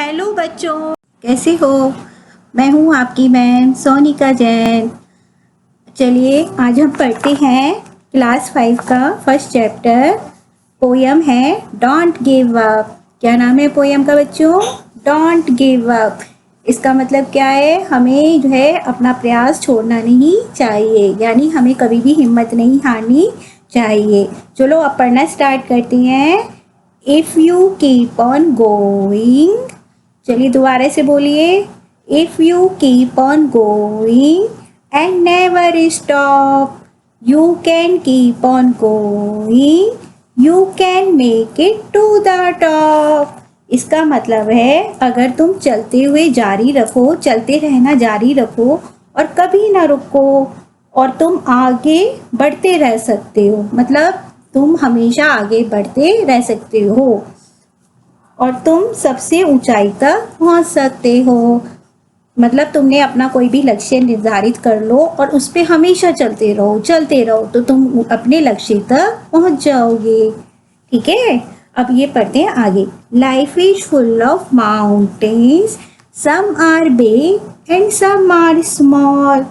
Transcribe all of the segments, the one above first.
Hello बच्चों, कैसे हो। मैं हूँ आपकी मैम सोनिका जैन। चलिए आज हम पढ़ते हैं क्लास 5 का फर्स्ट चैप्टर। पोयम है डोंट गिव अप। क्या नाम है पोयम का बच्चों? Don't give up. इसका मतलब क्या है? हमें जो है अपना प्रयास छोड़ना नहीं चाहिए, यानी हमें कभी भी हिम्मत नहीं हारनी चाहिए। चलो अब पढ़ना स्टार्ट करते हैं। If you keep on going, चलिए दोबारा से बोलिए। If you keep on going and never stop, you can keep on going, you can make it to the top. इसका मतलब है अगर तुम चलते हुए जारी रखो, चलते रहना जारी रखो और कभी ना रुको, और तुम आगे बढ़ते रह सकते हो। मतलब तुम हमेशा आगे बढ़ते रह सकते हो और तुम सबसे ऊंचाई तक पहुंच सकते हो। मतलब तुमने अपना कोई भी लक्ष्य निर्धारित कर लो और उस पर हमेशा चलते रहो तो तुम अपने लक्ष्य तक पहुंच जाओगे। ठीक है, अब ये पढ़ते हैं आगे। Life is full of mountains, some are big and some are small.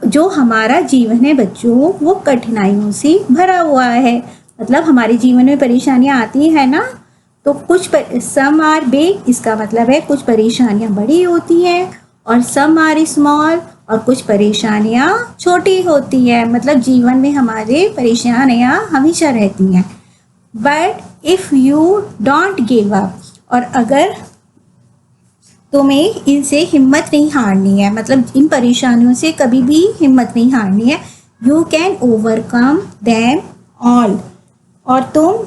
जो हमारा जीवन है बच्चों, वो कठिनाइयों से भरा हुआ है। मतलब हमारे जीवन में परेशानियां आती है ना, तो कुछ सम आर बिग, इसका मतलब है कुछ परेशानियां बड़ी होती हैं और सम आर स्मॉल, और कुछ परेशानियां छोटी होती हैं। मतलब जीवन में हमारे परेशानियां हमेशा रहती हैं। But if you don't give up, और अगर तुम्हें इनसे हिम्मत नहीं हारनी है, मतलब इन परेशानियों से कभी भी हिम्मत नहीं हारनी है, you can overcome them all, और तुम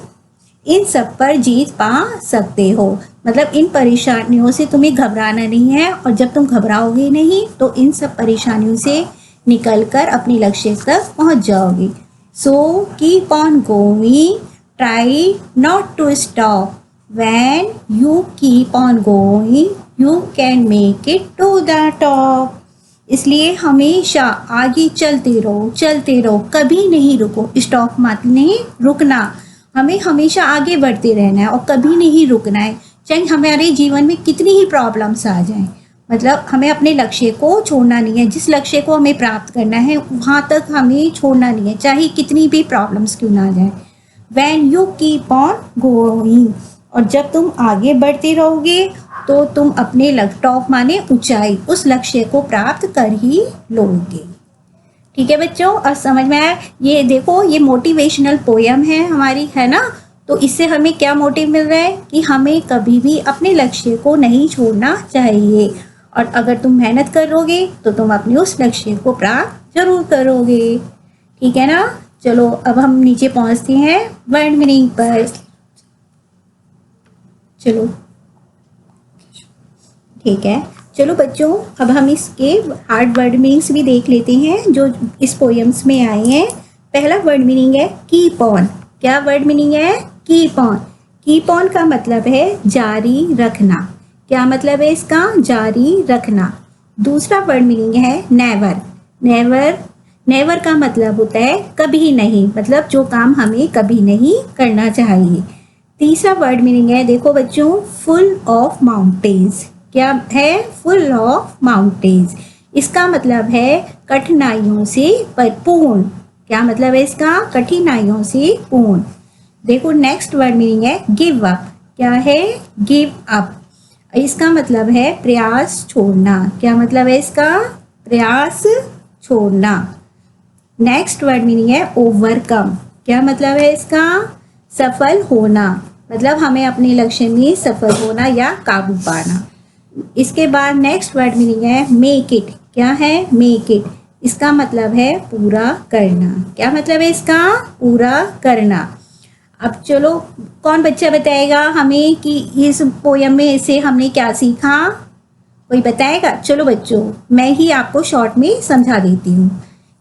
इन सब पर जीत पा सकते हो। मतलब इन परेशानियों से तुम्हें घबराना नहीं है, और जब तुम घबराओगे नहीं तो इन सब परेशानियों से निकलकर अपने लक्ष्य तक पहुंच जाओगे। So keep on going, try not to stop, when you keep on going you can make it to the top. इसलिए हमेशा आगे चलते रहो, कभी नहीं रुको। स्टॉप मत नहीं, रुकना। हमें हमेशा आगे बढ़ते रहना है और कभी नहीं रुकना है, चाहे हमारे जीवन में कितनी ही प्रॉब्लम्स आ जाएं। मतलब हमें अपने लक्ष्य को छोड़ना नहीं है। जिस लक्ष्य को हमें प्राप्त करना है वहाँ तक हमें छोड़ना नहीं है, चाहे कितनी भी प्रॉब्लम्स क्यों ना आ जाए। When you keep on going, और जब तुम आगे बढ़ते रहोगे तो तुम अपने टॉप माने ऊंचाई, उस लक्ष्य को प्राप्त कर ही लोगे। ठीक है बच्चों, और समझ में आया? ये देखो, ये मोटिवेशनल पोयम है हमारी, है ना। तो इससे हमें क्या मोटिव मिल रहा है कि हमें कभी भी अपने लक्ष्य को नहीं छोड़ना चाहिए, और अगर तुम मेहनत करोगे तो तुम अपने उस लक्ष्य को प्राप्त जरूर करोगे। ठीक है ना। चलो अब हम नीचे पहुंचते हैं वर्ड मीनिंग पर। चलो ठीक है, चलो बच्चों अब हम इसके हार्ड वर्ड मीनिंग्स भी देख लेते हैं जो इस पोएम्स में आए हैं। पहला वर्ड मीनिंग है कीप ऑन। क्या वर्ड मीनिंग है? Keep on. कीप ऑन का मतलब है जारी रखना। क्या मतलब है इसका? जारी रखना। दूसरा वर्ड मीनिंग है नेवर। नेवर का मतलब होता है कभी नहीं, मतलब जो काम हमें कभी नहीं करना चाहिए। तीसरा वर्ड मीनिंग है, देखो बच्चों, फुल ऑफ माउंटेन्स। क्या है? Full of mountains. इसका मतलब है कठिनाइयों से पूर्ण। क्या मतलब है इसका? कठिनाइयों से पूर्ण। देखो नेक्स्ट वर्ड मीनिंग है गिव अप। क्या है? Give up. इसका मतलब है प्रयास छोड़ना। क्या मतलब है इसका? प्रयास छोड़ना। नेक्स्ट वर्ड मीनिंग है ओवरकम। क्या मतलब है इसका? सफल होना। मतलब हमें अपने लक्ष्य में सफल होना या काबू पाना। इसके बाद नेक्स्ट वर्ड मीनिंग है मेक इट। क्या है? Make it. इसका मतलब है पूरा करना। क्या मतलब है इसका? पूरा करना। अब चलो, कौन बच्चा बताएगा हमें कि इस पोयम में से हमने क्या सीखा? कोई बताएगा? चलो बच्चों, मैं ही आपको शॉर्ट में समझा देती हूँ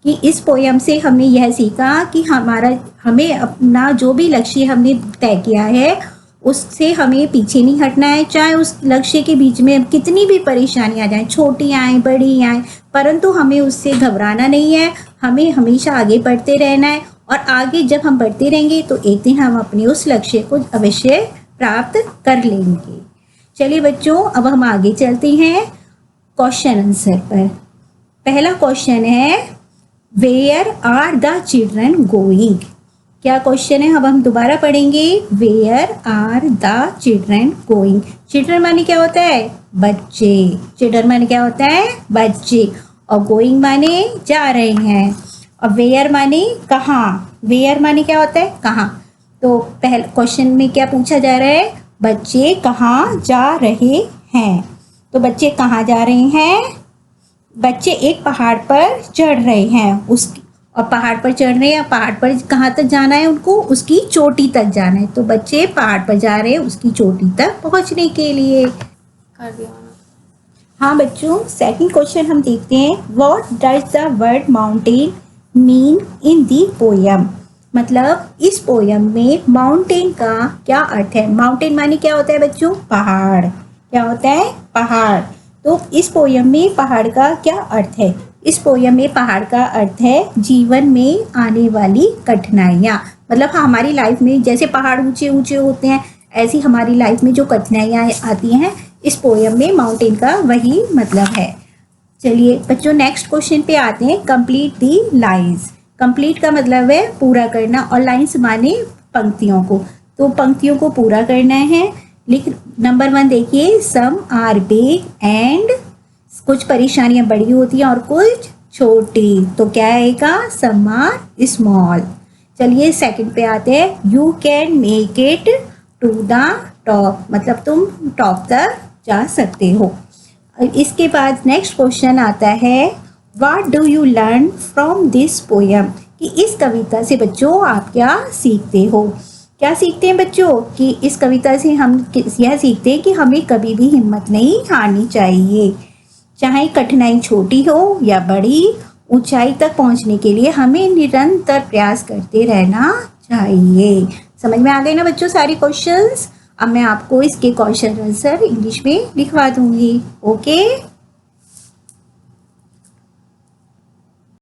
कि इस पोयम से हमने यह सीखा कि हमें अपना जो भी लक्ष्य हमने तय किया है उससे हमें पीछे नहीं हटना है। चाहे उस लक्ष्य के बीच में कितनी भी परेशानी आ जाए, छोटी आए बड़ी आए, परंतु हमें उससे घबराना नहीं है। हमें हमेशा आगे बढ़ते रहना है, और आगे जब हम बढ़ते रहेंगे तो एक दिन हम अपने उस लक्ष्य को अवश्य प्राप्त कर लेंगे। चलिए बच्चों, अब हम आगे चलते हैं क्वेश्चन आंसर पर। पहला क्वेश्चन है, where are the children going. क्या क्वेश्चन है, अब हम दोबारा पढ़ेंगे। Where are the children going. Children माने क्या होता है, बच्चे। चिल्ड्रन माने क्या होता है, बच्चे। और गोइंग माने जा रहे हैं। और वेयर माने कहाँ। वेयर माने क्या होता है, कहाँ। तो पहले क्वेश्चन में क्या पूछा जा रहा है, बच्चे कहाँ जा रहे हैं। तो बच्चे कहाँ जा रहे हैं, बच्चे एक पहाड़ पर चढ़ रहे हैं। उसकी और पहाड़ पर चढ़ रहे हैं, पहाड़ पर कहाँ तक जाना है उनको, उसकी चोटी तक जाना है। तो बच्चे पहाड़ पर जा रहे हैं उसकी चोटी तक पहुँचने के लिए। कर दिया। हाँ बच्चों, सेकंड क्वेश्चन हम देखते हैं। What does the word mountain mean in the poem. मतलब इस पोयम में माउंटेन का क्या अर्थ है। माउंटेन माने क्या होता है बच्चों, पहाड़। क्या होता है, पहाड़। तो इस पोयम में पहाड़ का क्या अर्थ है। इस पोयम में पहाड़ का अर्थ है जीवन में आने वाली कठिनाइयाँ। मतलब हमारी लाइफ में जैसे पहाड़ ऊंचे ऊंचे होते हैं, ऐसी हमारी लाइफ में जो कठिनाइयाँ आती हैं, इस पोयम में माउंटेन का वही मतलब है। चलिए बच्चों, नेक्स्ट क्वेश्चन पे आते हैं। Complete the lines. कंप्लीट का मतलब है पूरा करना, और लाइंस माने पंक्तियों को। तो पंक्तियों को पूरा करना है। लिख नंबर 1 देखिए, सम आर बिग एंड, कुछ परेशानियां बड़ी होती हैं और कुछ छोटी। तो क्या आएगा, सम आर स्मॉल। चलिए सेकंड पे आते हैं। You can make it to the top. मतलब तुम टॉप तक जा सकते हो। इसके बाद नेक्स्ट क्वेश्चन आता है, what do you learn from this poem. कि इस कविता से बच्चों आप क्या सीखते हो। क्या सीखते हैं बच्चों, कि इस कविता से हम यह सीखते हैं कि हमें कभी भी हिम्मत नहीं हारनी चाहिए। चाहे कठिनाई छोटी हो या बड़ी, ऊंचाई तक पहुंचने के लिए हमें निरंतर प्रयास करते रहना चाहिए। समझ में आ गए ना बच्चों सारे क्वेश्चंस। अब मैं आपको इसके क्वेश्चन आंसर इंग्लिश में लिखवा दूंगी। ओके।